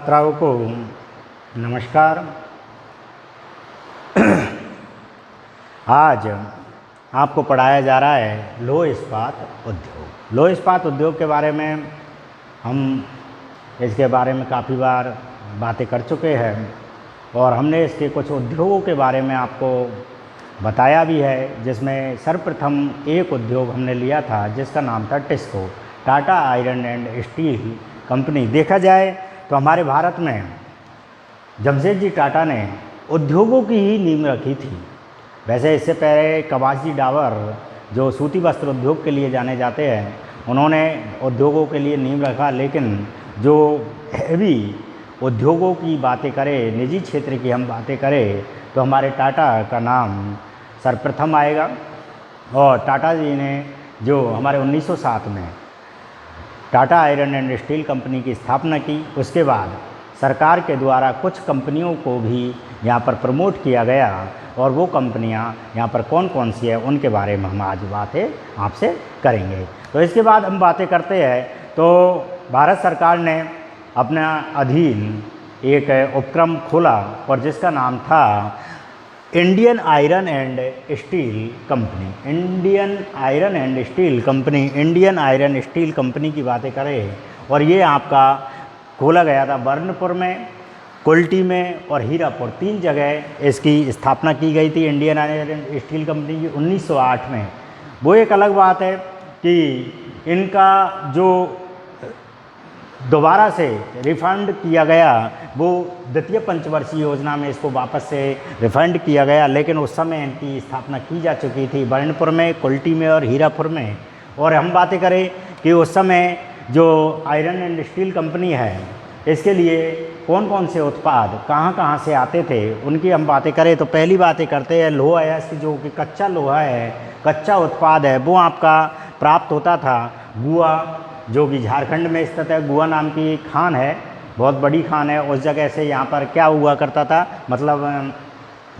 छात्राओं को नमस्कार। आज आपको पढ़ाया जा रहा है लौह इस्पात उद्योग। लौह इस्पात उद्योग के बारे में हम इसके बारे में काफ़ी बार बातें कर चुके हैं और हमने इसके कुछ उद्योगों के बारे में आपको बताया भी है, जिसमें सर्वप्रथम एक उद्योग हमने लिया था जिसका नाम था TISCO, Tata Iron and Steel company. देखा जाए तो हमारे भारत में जमशेदजी टाटा ने उद्योगों की ही नींव रखी थी। वैसे इससे पहले कवासजी डाबर, जो सूती वस्त्र उद्योग के लिए जाने जाते हैं, उन्होंने उद्योगों के लिए नींव रखा। लेकिन जो हैवी उद्योगों की बातें करें, निजी क्षेत्र की हम बातें करें, तो हमारे टाटा का नाम सर्वप्रथम आएगा। और टाटा जी ने जो हमारे 1907 में Tata Iron and Steel company की स्थापना की, उसके बाद सरकार के द्वारा कुछ कंपनियों को भी यहाँ पर प्रमोट किया गया। और वो कंपनियाँ यहाँ पर कौन कौन सी है उनके बारे में हम आज बातें आपसे करेंगे। तो इसके बाद हम बातें करते हैं तो भारत सरकार ने अपना अधीन एक उपक्रम खोला और जिसका नाम था Indian iron and Steel company. Indian iron and Steel company, Indian iron steel company की बातें करें और ये आपका खोला गया था बर्नपुर में, कुल्टी में और हीरापुर, 3 जगह इसकी स्थापना की गई थी इंडियन आयरन स्टील कंपनी की 1908 में। वो एक अलग बात है कि इनका जो दोबारा से रिफंड किया गया, वो द्वितीय पंचवर्षीय योजना में इसको वापस से रिफंड किया गया। लेकिन उस समय इनकी स्थापना की जा चुकी थी बर्नपुर में, कुल्टी में और हीरापुर में। और हम बातें करें कि उस समय जो आयरन एंड स्टील कंपनी है, इसके लिए कौन कौन से उत्पाद कहाँ कहाँ से आते थे उनकी हम बातें करें तो पहली बातें करते हैं लोहा अयस्क, जो कि कच्चा लोहा है, कच्चा उत्पाद है, वो आपका प्राप्त होता था गुआ, जो कि झारखंड में स्थित है। गुआ नाम की खान है, बहुत बड़ी खान है। उस जगह से यहाँ पर क्या हुआ करता था, मतलब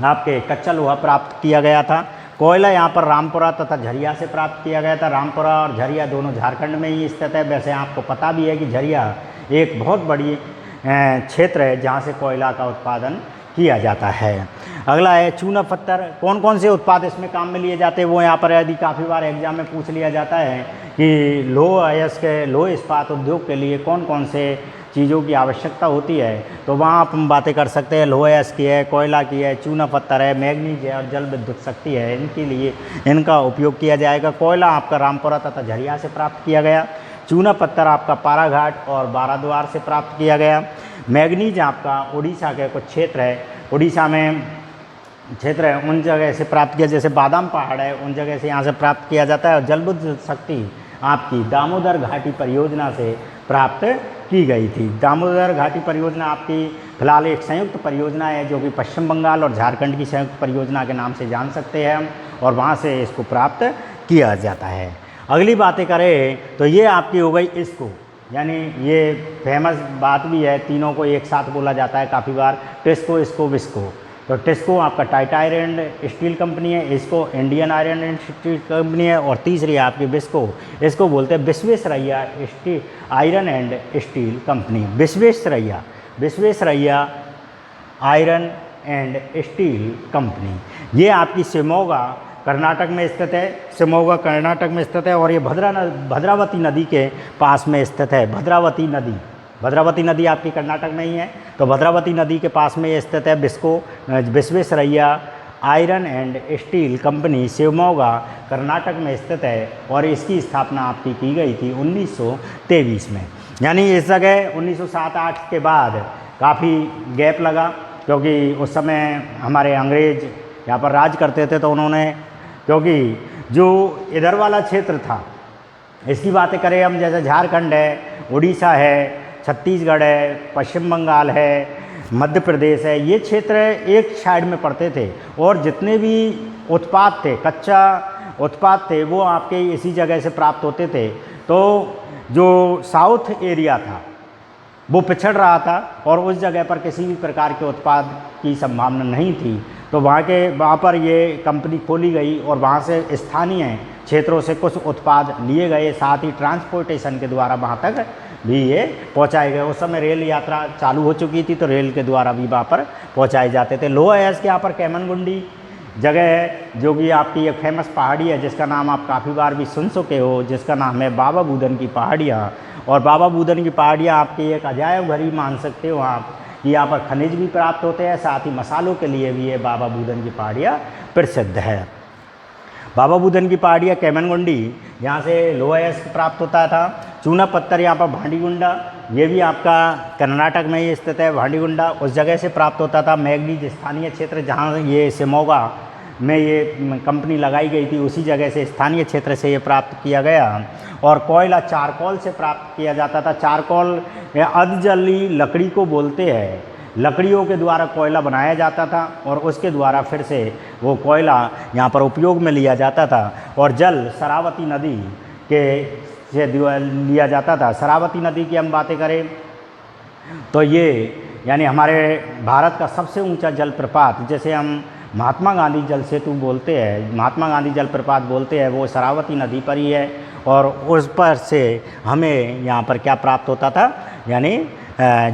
आपके कच्चा लोहा प्राप्त किया गया था। कोयला यहाँ पर रामपुरा तथा झरिया से प्राप्त किया गया था। रामपुरा और झरिया दोनों झारखंड में ही स्थित है। वैसे आपको पता भी है कि झरिया एक बहुत बड़ी क्षेत्र है जहाँ से कोयला का उत्पादन किया जाता है। अगला है चूना पत्थर। कौन कौन से उत्पाद इसमें काम में लिए जाते हैं वो यहाँ पर यदि काफ़ी बार एग्जाम में पूछ लिया जाता है कि लौह अयस्क, लौह इस्पात उद्योग के लिए कौन कौन से चीज़ों की आवश्यकता होती है, तो वहाँ आप हम बातें कर सकते हैं। लोह अयस्क की है, कोयला की है, चूना पत्थर है, मैग्नीज है और जल विद्युत शक्ति है, इनके लिए इनका उपयोग किया जाएगा। कोयला आपका रामपुरा तथा झरिया से प्राप्त किया गया। चूना पत्थर आपका पाराघाट और बाराद्वार से प्राप्त किया गया। मैग्नीज आपका उड़ीसा के कुछ क्षेत्र है, उड़ीसा में क्षेत्र है, उन जगह से प्राप्त किया, जैसे बादाम पहाड़ है, उन जगह से यहाँ से प्राप्त किया जाता है। और जल विद्युत शक्ति आपकी दामोदर घाटी परियोजना से प्राप्त की गई थी। दामोदर घाटी परियोजना आपकी फिलहाल एक संयुक्त परियोजना है, जो कि पश्चिम बंगाल और झारखंड की संयुक्त परियोजना के नाम से जान सकते हैं हम, और वहाँ से इसको प्राप्त किया जाता है। अगली बातें करें तो ये आपकी हो गई इसको, यानी ये फेमस बात भी है, तीनों को एक साथ बोला जाता है काफ़ी बार, टिस्को, इसको, विस्को। तो टिस्को आपका Tata Iron and Steel company है, इसको Indian iron and Steel company है, और तीसरी आपकी विस्को, इसको बोलते हैं Visvesvaraya steel iron and Steel company. Visvesvaraya, Visvesvaraya iron and Steel company, ये आपकी शिमोगा कर्नाटक में स्थित है। शिमोगा कर्नाटक में स्थित है और ये भद्रावती नदी के पास में स्थित है। भद्रावती नदी, भद्रावती नदी आपकी कर्नाटक में ही है, तो भद्रावती नदी के पास में ये स्थित है visco, Visvesvaraya iron and Steel company, Shivamogga Karnataka में स्थित है। और इसकी स्थापना आपकी की गई थी 1923 में। यानी इस जगह 1907-08 के बाद काफ़ी गैप लगा, क्योंकि उस समय हमारे अंग्रेज यहाँ पर राज करते थे, तो उन्होंने, क्योंकि जो इधर वाला क्षेत्र था, इसकी बातें करें हम, जैसे झारखंड है, उड़ीसा है, छत्तीसगढ़ है, पश्चिम बंगाल है, मध्य प्रदेश है, ये क्षेत्र एक साइड में पड़ते थे। और जितने भी उत्पाद थे, कच्चा उत्पाद थे, वो आपके इसी जगह से प्राप्त होते थे। तो जो साउथ एरिया था वो पिछड़ रहा था और उस जगह पर किसी भी प्रकार के उत्पाद की संभावना नहीं थी। तो वहाँ पर ये कंपनी खोली गई और वहाँ से स्थानीय क्षेत्रों से कुछ उत्पाद लिए गए, साथ ही ट्रांसपोर्टेशन के द्वारा वहाँ तक भी ये पहुंचाए गए। उस समय रेल यात्रा चालू हो चुकी थी, तो रेल के द्वारा भी वहाँ पर पहुंचाए जाते थे। लोअर अयस्क के यहाँ पर कैमनगुंडी जगह है, जो कि आपकी एक फेमस पहाड़ी है जिसका नाम आप काफ़ी बार भी सुन चुके हो, जिसका नाम है बाबा बूदन की पहाड़ियाँ। और बाबा बूदन की पहाड़ियाँ आपकी एक अजायब घड़ी मान सकते हो आप, कि यहाँ पर खनिज भी प्राप्त होते हैं, साथ ही मसालों के लिए भी ये बाबा बूदन की पहाड़ियाँ प्रसिद्ध है। बाबा बूदन की पहाड़ियाँ कैमनगुंडी, यहाँ से लोहा अयस्क प्राप्त होता था। चूना पत्थर यहाँ पर भांडीगुंडा, ये भी आपका कर्नाटक में ही स्थित है। भांडीगुंडा उस जगह से प्राप्त होता था। मैग्नीज स्थानीय क्षेत्र जहाँ ये शिमोगा में ये कंपनी लगाई गई थी, उसी जगह से स्थानीय क्षेत्र से ये प्राप्त किया गया। और कोयला चारकोल से प्राप्त किया जाता था। चारकोल अधजली लकड़ी को बोलते हैं, लकड़ियों के द्वारा कोयला बनाया जाता था और उसके द्वारा फिर से वो कोयला यहाँ पर उपयोग में लिया जाता था। और जल शरावती नदी के से लिया जाता था। शरावती नदी की हम बातें करें तो ये यानी हमारे भारत का सबसे ऊंचा जलप्रपात, जैसे हम महात्मा गांधी जल सेतु बोलते हैं, महात्मा गांधी जलप्रपात बोलते हैं, वो शरावती नदी पर ही है। और उस पर से हमें यहाँ पर क्या प्राप्त होता था, यानी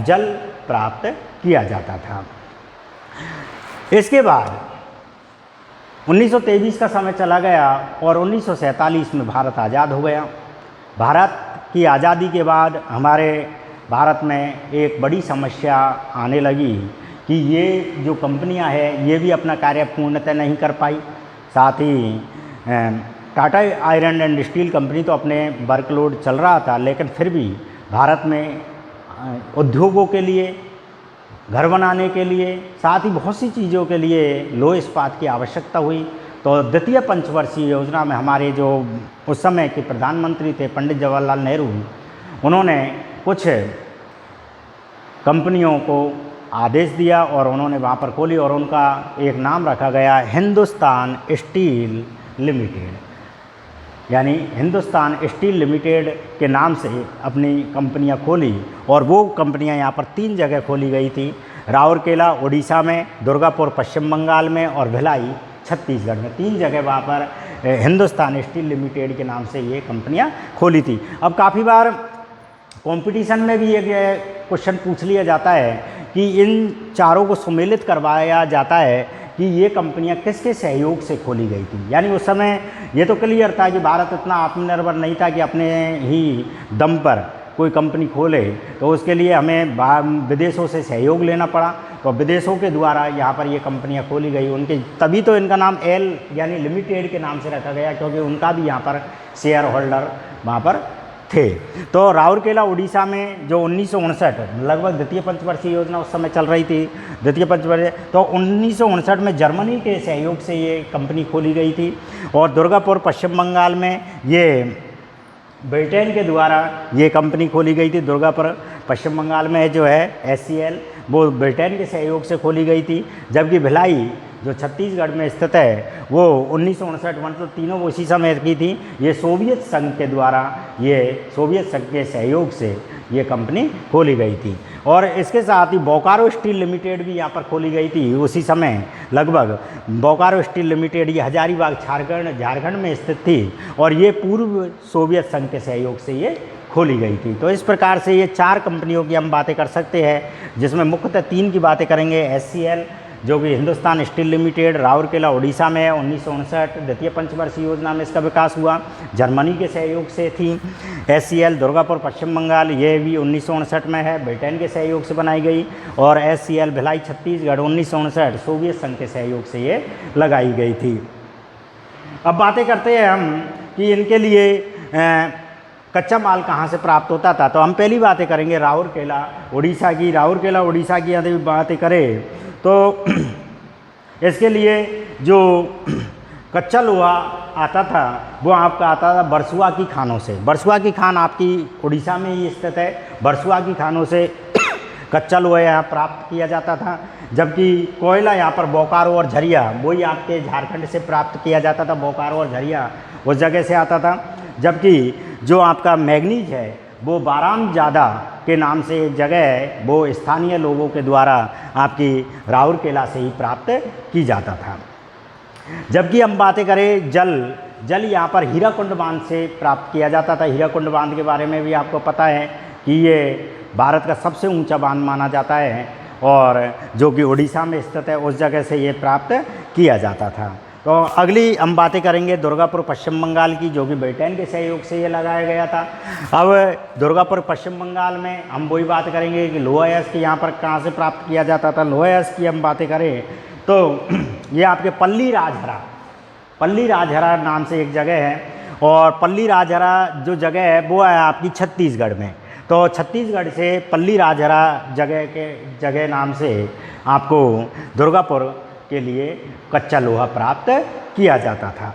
जल प्राप्त किया जाता था। इसके बाद 1923 का समय चला गया और 1947 में भारत आज़ाद हो गया। भारत की आज़ादी के बाद हमारे भारत में एक बड़ी समस्या आने लगी कि ये जो कंपनियां हैं ये भी अपना कार्य पूर्णतः नहीं कर पाई। साथ ही Tata Iron and Steel Company तो अपने वर्कलोड चल रहा था, लेकिन फिर भी भारत में उद्योगों के लिए, घर बनाने के लिए, साथ ही बहुत सी चीज़ों के लिए लोह इस्पात की आवश्यकता हुई। तो द्वितीय पंचवर्षीय योजना में हमारे जो उस समय के प्रधानमंत्री थे पंडित जवाहरलाल नेहरू, उन्होंने कुछ कंपनियों को आदेश दिया और उन्होंने वहाँ पर खोली और उनका एक नाम रखा गया हिंदुस्तान स्टील लिमिटेड, यानी हिंदुस्तान स्टील लिमिटेड के नाम से अपनी कंपनियां खोली। और वो कंपनियां यहाँ पर 3 जगह खोली गई थी, राउरकेला उड़ीसा में, दुर्गापुर पश्चिम बंगाल में और भिलाई छत्तीसगढ़ में। 3 जगह वहाँ पर हिंदुस्तान स्टील लिमिटेड के नाम से ये कंपनियां खोली थी। अब काफ़ी बार कंपटीशन में भी एक क्वेश्चन पूछ लिया जाता है कि इन चारों को सम्मिलित करवाया जाता है कि ये कंपनियां किसके सहयोग से खोली गई थी। यानी उस समय ये तो क्लियर था कि भारत इतना आत्मनिर्भर नहीं था कि अपने ही दम पर कोई कंपनी खोले, तो उसके लिए हमें विदेशों से सहयोग लेना पड़ा। तो विदेशों के द्वारा यहाँ पर ये कंपनियां खोली गई, उनके तभी तो इनका नाम एल यानी लिमिटेड के नाम से रखा गया, क्योंकि उनका भी यहाँ पर शेयर होल्डर वहाँ पर थे। तो राउरकेला उड़ीसा में जो 1959 लगभग द्वितीय पंचवर्षीय योजना उस समय चल रही थी, द्वितीय पंचवर्षीय, तो 1959 में जर्मनी के सहयोग से ये कंपनी खोली गई थी। और दुर्गापुर पश्चिम बंगाल में ये ब्रिटेन के द्वारा ये कंपनी खोली गई थी। दुर्गापुर पश्चिम बंगाल में जो है SCL, वो ब्रिटेन के सहयोग से खोली गई थी। जबकि भिलाई जो छत्तीसगढ़ में स्थित है वो 1959 मतलब तीनों उसी समय की थी। ये सोवियत संघ के द्वारा, ये सोवियत संघ के सहयोग से ये कंपनी खोली गई थी। और इसके साथ ही बोकारो स्टील लिमिटेड भी यहाँ पर खोली गई थी उसी समय लगभग। बोकारो स्टील लिमिटेड ये हजारीबाग झारखंड में स्थित थी और ये पूर्व सोवियत संघ के सहयोग से ये खोली गई थी। तो इस प्रकार से ये 4 कंपनियों की हम बातें कर सकते हैं, जिसमें मुख्यतः 3 की बातें करेंगे। SCL जो कि हिंदुस्तान स्टील लिमिटेड राउरकेला उड़ीसा में 1959 द्वितीय पंचवर्षीय योजना में इसका विकास हुआ, जर्मनी के सहयोग से थी। SCL दुर्गापुर पश्चिम बंगाल, ये भी 1959 में है, ब्रिटेन के सहयोग से बनाई गई। और SCL भिलाई छत्तीसगढ़ 1959 सोवियत संघ के सहयोग से ये लगाई गई थी। अब बातें करते हैं हम कि इनके लिए कच्चा माल कहाँ से प्राप्त होता था। तो हम पहली बातें करेंगे राउरकेला उड़ीसा की। राउरकेला उड़ीसा की यदि बातें करें तो इसके लिए जो कच्चा लोहा आता था वो आपका आता था बरसुआ की खानों से। बरसुआ की खान आपकी उड़ीसा में ही स्थित है। बरसुआ की खानों से कच्चा लोहा यहाँ प्राप्त किया जाता था, जबकि कोयला यहाँ पर बोकारो और झरिया, वही आपके झारखंड से प्राप्त किया जाता था। बोकारो और झरिया उस जगह से आता था। जबकि जो आपका मैग्नीज है वो बाराम ज़्यादा के नाम से एक जगह है, वो स्थानीय लोगों के द्वारा आपकी राउरकेला से ही प्राप्त की जाता था। जबकि हम बातें करें जल यहाँ पर हीराकुंड बांध से प्राप्त किया जाता था। हीराकुंड बांध के बारे में भी आपको पता है कि ये भारत का सबसे ऊंचा बांध माना जाता है और जो कि उड़ीसा में स्थित है, उस जगह से ये प्राप्त किया जाता था। तो अगली हम बातें करेंगे दुर्गापुर पश्चिम बंगाल की, जो कि ब्रिटेन के सहयोग से ये लगाया गया था। अब दुर्गापुर पश्चिम बंगाल में हम वही बात करेंगे कि लोहा अयस्क यहाँ पर कहाँ से प्राप्त किया जाता था। लोहा अयस्क की हम बातें करें तो ये आपके पल्ली राजहरा नाम से एक जगह है, और पल्ली राजहरा जो जगह है वो है आपकी छत्तीसगढ़ में। तो छत्तीसगढ़ से पल्ली राजहरा जगह नाम से आपको दुर्गापुर के लिए कच्चा लोहा प्राप्त किया जाता था।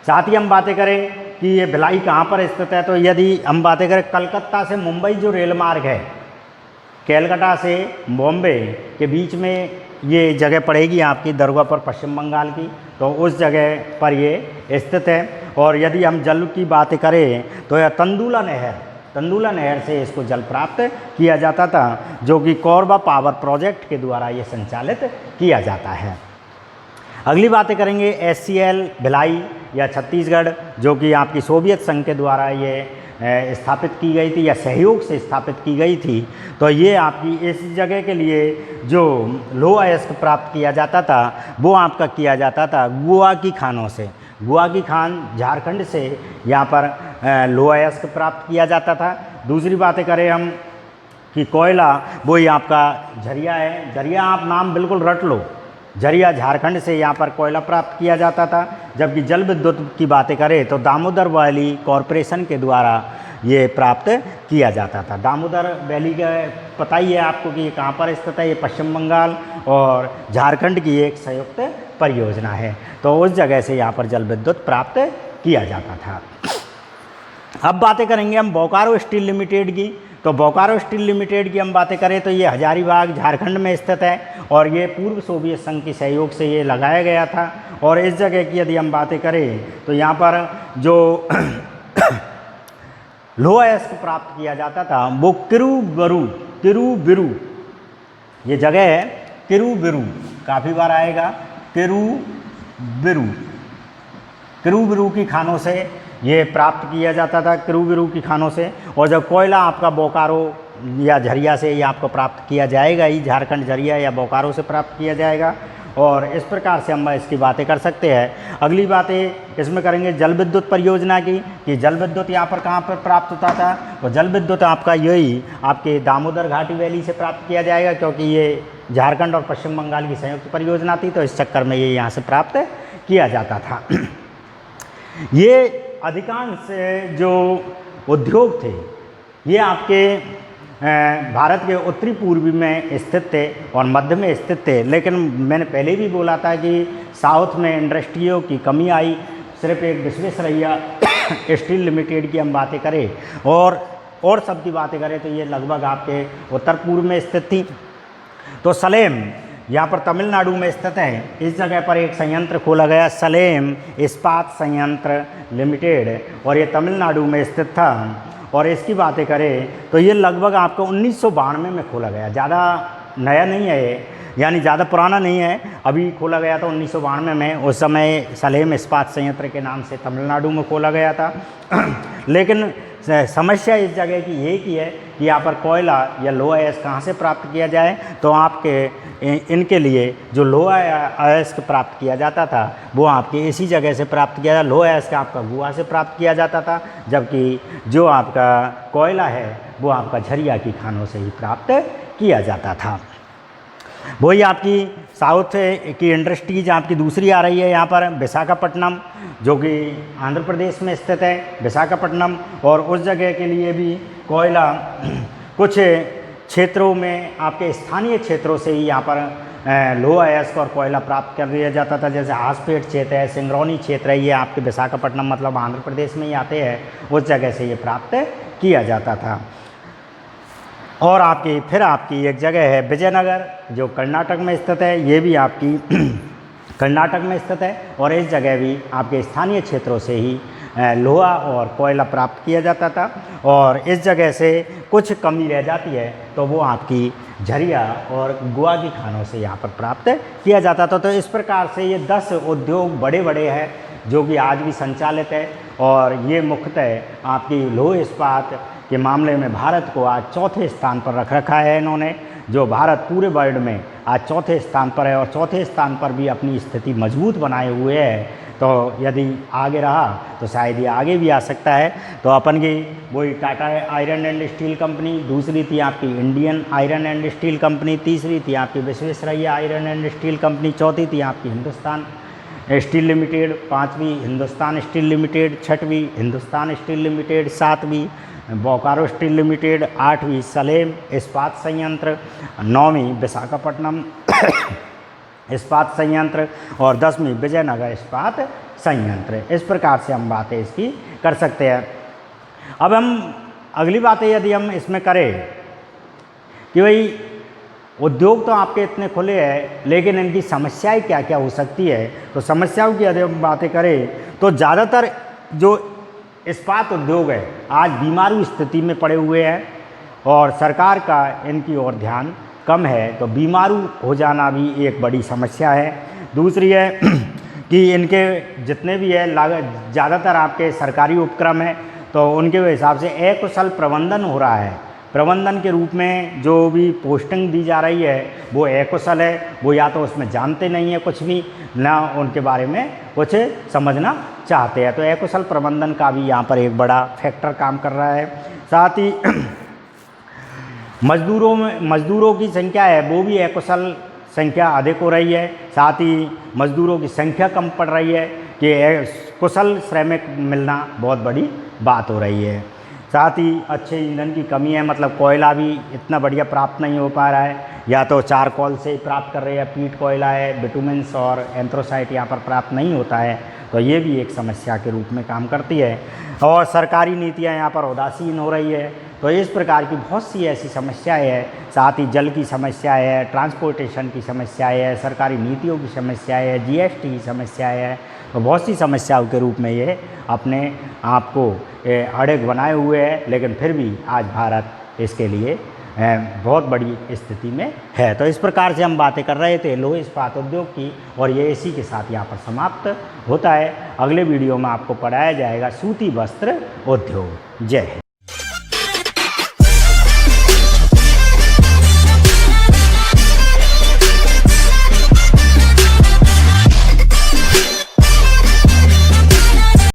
साथ ही हम बातें करें कि ये भिलाई कहाँ पर स्थित है, तो यदि हम बातें करें कलकत्ता से मुंबई जो रेल मार्ग है, कैलकाटा से बॉम्बे के बीच में ये जगह पड़ेगी आपकी दुर्गापुर पश्चिम बंगाल की, तो उस जगह पर ये स्थित है। और यदि हम जल की बात करें तो यह तंदुला नहर से इसको जल प्राप्त किया जाता था, जो कि कोरबा पावर प्रोजेक्ट के द्वारा ये संचालित किया जाता है। अगली बातें करेंगे SCL भिलाई या छत्तीसगढ़, जो कि आपकी सोवियत संघ के द्वारा ये स्थापित की गई थी या सहयोग से स्थापित की गई थी। तो ये आपकी इस जगह के लिए जो लोहा अयस्क प्राप्त किया जाता था वो आपका किया जाता था गुआ की खानों से। गुआ की खान झारखंड से यहाँ पर लोहा अयस्क प्राप्त किया जाता था। दूसरी बातें करें हम कि कोयला, वही आपका झरिया है, झरिया आप नाम बिल्कुल रट लो, झरिया झारखंड से यहाँ पर कोयला प्राप्त किया जाता था। जबकि जल विद्युत की बातें करें तो दामोदर वैली कॉरपोरेशन के द्वारा ये प्राप्त किया जाता था। दामोदर वैली का पता ही है आपको कि ये कहाँ पर स्थित है, ये पश्चिम बंगाल और झारखंड की एक संयुक्त परियोजना है। तो उस जगह से यहाँ पर जल विद्युत प्राप्त किया जाता था। अब बातें करेंगे हम बोकारो स्टील लिमिटेड की। तो बोकारो स्टील लिमिटेड की हम बातें करें तो ये हजारीबाग झारखंड में स्थित है और ये पूर्व सोवियत संघ के सहयोग से ये लगाया गया था। और इस जगह की यदि हम बातें करें तो यहाँ पर जो लोहा अयस्क प्राप्त किया जाता था वो किरूबिरू ये जगह है, किरूबिरू काफ़ी बार आएगा, किरूबिरू की खानों से ये प्राप्त किया जाता था, किरूबिरू की खानों से। और जब कोयला आपका बोकारो या झरिया से ये आपको प्राप्त किया जाएगा ही, झारखंड झरिया या बोकारो से प्राप्त किया जाएगा। और इस प्रकार से हम इसकी बातें कर सकते हैं। अगली बातें इसमें करेंगे जल विद्युत परियोजना की, कि जल विद्युत यहाँ पर कहाँ पर प्राप्त होता था। तो जल विद्युत आपका यही आपके दामोदर घाटी वैली से प्राप्त किया जाएगा, क्योंकि ये झारखंड और पश्चिम बंगाल की संयुक्त परियोजना थी, तो इस चक्कर में ये यहाँ से प्राप्त किया जाता था। ये अधिकांश जो उद्योग थे ये आपके भारत के उत्तरी पूर्वी में स्थित थे और मध्य में स्थित थे। लेकिन मैंने पहले भी बोला था कि साउथ में इंडस्ट्रियों की कमी आई। सिर्फ एक विश्वेश्वरैया स्टील लिमिटेड की हम बातें करें और सब की बातें करें तो ये लगभग आपके उत्तर पूर्व में स्थित थी। तो सलेम यहाँ पर तमिलनाडु में स्थित है, इस जगह पर एक संयंत्र खोला गया सलेम इस्पात संयंत्र लिमिटेड, और ये तमिलनाडु में स्थित था। और इसकी बातें करें तो ये लगभग आपको 1992 में खोला गया, ज़्यादा नया नहीं है ये, यानी ज़्यादा पुराना नहीं है, अभी खोला गया था 1992 में। उस समय सलेम इस्पात संयंत्र के नाम से तमिलनाडु में खोला गया था। लेकिन समस्या इस जगह की ये की है कि यहाँ पर कोयला या लोहा अयस्क कहाँ से प्राप्त किया जाए, तो आपके इनके लिए जो लोहा अयस्क प्राप्त किया जाता था वो आपके इसी जगह से प्राप्त किया जाता। लोहा अयस्क आपका गुआ से प्राप्त किया जाता था, जबकि जो आपका कोयला है वो आपका झरिया की खानों से ही प्राप्त किया जाता था। वही आपकी साउथ की इंडस्ट्रीज आपकी दूसरी आ रही है यहाँ पर विशाखापट्टनम, जो कि आंध्र प्रदेश में स्थित है विशाखापट्टनम। और उस जगह के लिए भी कोयला कुछ क्षेत्रों में आपके स्थानीय क्षेत्रों से ही यहाँ पर लोहा अयस्क और कोयला प्राप्त कर दिया जाता था। जैसे हासपेट क्षेत्र है, सिंगरौली क्षेत्र है, ये आपके विशाखापट्टनम मतलब आंध्र प्रदेश में ही आते हैं, उस जगह से ये प्राप्त किया जाता था। और आपकी एक जगह है विजयनगर, जो कर्नाटक में स्थित है, ये भी आपकी कर्नाटक में स्थित है। और इस जगह भी आपके स्थानीय क्षेत्रों से ही लोहा और कोयला प्राप्त किया जाता था। और इस जगह से कुछ कमी रह जाती है तो वो आपकी झरिया और गुआ की खानों से यहाँ पर प्राप्त किया जाता था। तो इस प्रकार से ये 10 उद्योग बड़े बड़े हैं जो कि आज भी संचालित है, और ये मुख्यतः आपकी लौह इस्पात के मामले में भारत को आज चौथे स्थान पर रख रखा है इन्होंने, जो भारत पूरे वर्ल्ड में आज चौथे स्थान पर है और चौथे स्थान पर भी अपनी स्थिति मजबूत बनाए हुए है। तो यदि आगे रहा तो शायद ये आगे भी आ सकता है। तो अपन की वही Tata Iron and Steel company, दूसरी थी आपकी Indian iron and Steel company, तीसरी थी आपकी Visvesvaraya iron and Steel company, चौथी थी आपकी हिंदुस्तान स्टील लिमिटेड, पाँचवीं हिंदुस्तान स्टील लिमिटेड, छठवीं हिंदुस्तान स्टील लिमिटेड, सातवीं बोकारो स्टील लिमिटेड, आठवीं सलेम इस्पात संयंत्र, नौवीं विशाखापट्टनम इस्पात संयंत्र और 10वीं विजयनगर इस्पात संयंत्र। इस प्रकार से हम बातें इसकी कर सकते हैं। अब हम अगली बातें यदि हम इसमें करें कि भाई उद्योग तो आपके इतने खुले हैं, लेकिन इनकी समस्याएं क्या क्या हो सकती है, तो समस्याओं की यदि हम बातें करें तो ज़्यादातर जो इस्पात उद्योग है आज बीमारू स्थिति में पड़े हुए हैं और सरकार का इनकी ओर ध्यान कम है, तो बीमारू हो जाना भी एक बड़ी समस्या है। दूसरी है कि इनके जितने भी है लागत ज़्यादातर आपके सरकारी उपक्रम है, तो उनके हिसाब से अकुशल प्रबंधन हो रहा है। प्रबंधन के रूप में जो भी पोस्टिंग दी जा रही है वो अकुशल है, वो या तो उसमें जानते नहीं है कुछ भी, ना उनके बारे में कुछ समझना चाहते हैं। तो अकुशल प्रबंधन का भी यहाँ पर एक बड़ा फैक्टर काम कर रहा है। साथ ही मज़दूरों की संख्या है वो भी अकुशल संख्या अधिक हो रही है। साथ ही मज़दूरों की संख्या कम पड़ रही है कि कुशल श्रमिक मिलना बहुत बड़ी बात हो रही है। साथ ही अच्छे ईंधन की कमी है, मतलब कोयला भी इतना बढ़िया प्राप्त नहीं हो पा रहा है, या तो चारकोल से प्राप्त कर रहे हैं, पीट कोयला है, बिटुमेंस और एंथ्रोसाइट यहाँ पर प्राप्त नहीं होता है, तो ये भी एक समस्या के रूप में काम करती है। और सरकारी नीतियाँ यहाँ पर उदासीन हो रही है, तो इस प्रकार की बहुत सी ऐसी समस्याएं हैं। साथ ही जल की समस्याएं है, ट्रांसपोर्टेशन की समस्याएं है, सरकारी नीतियों की समस्याएं है, जीएसटी की समस्याएं है, तो बहुत सी समस्याओं के रूप में ये अपने आप को अड़िग बनाए हुए है, लेकिन फिर भी आज भारत इसके लिए बहुत बड़ी स्थिति में है। तो इस प्रकार से हम बातें कर रहे थे लौह इस्पात उद्योग की, और ये इसी के साथ यहाँ पर समाप्त होता है। अगले वीडियो में आपको पढ़ाया जाएगा सूती वस्त्र उद्योग। जय हिंद।